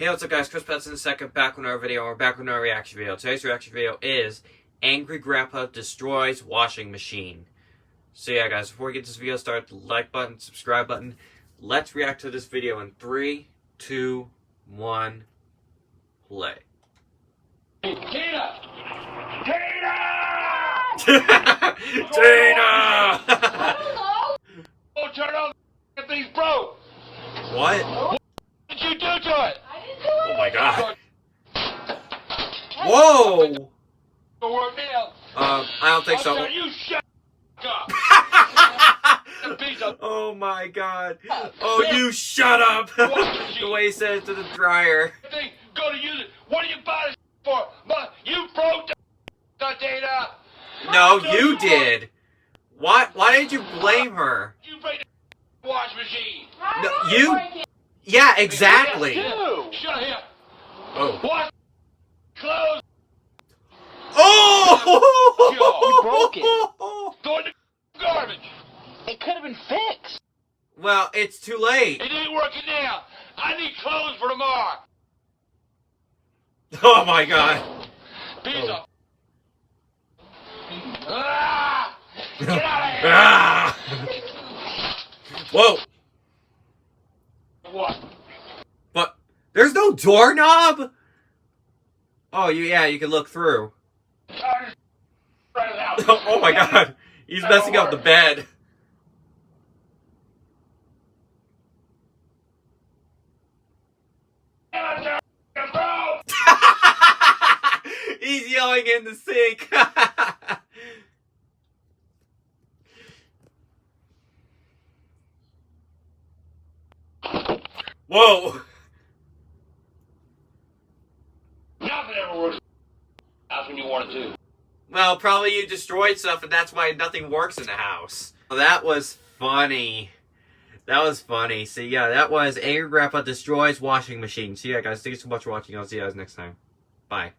Hey, what's up guys, Chris Petson second, back with another video, or back with another reaction video. Today's reaction video is Angry Grandpa Destroys Washing Machine. So yeah guys, before we get this video started, the like button, subscribe button. Let's react to this video in 3, 2, 1, play. Tina! Tina! Tina! Oh, turn on the thing's broke! What? What did you do to it? Oh my god. Whoa! It'll work now. I don't think so. You shut up! Oh my god. Oh, you shut up! The way he said it to the dryer. Go to use it. What are you buying for? You broke the data. No, you did. Why did you blame her? You break the wash machine. No, you. Yeah, exactly. Shut here. Oh. Wash clothes. Oh! You broke it. Throw it in the garbage. It could have been fixed. Well, it's too late. It ain't working now. I need clothes for tomorrow. Oh my god. Pizza. Ah! Get out of here. Ah! Whoa. What? But there's no doorknob? Oh, yeah, you can look through. Oh my god. He's messing up the bed. He's yelling in the sink. Whoa. Nothing ever works. That's when you want it to. Well, probably you destroyed stuff and that's why nothing works in the house. Well, that was funny. That was funny. So yeah, that was Angry Grandpa Destroys Washing Machine. So yeah guys, thank you so much for watching. I'll see you guys next time. Bye.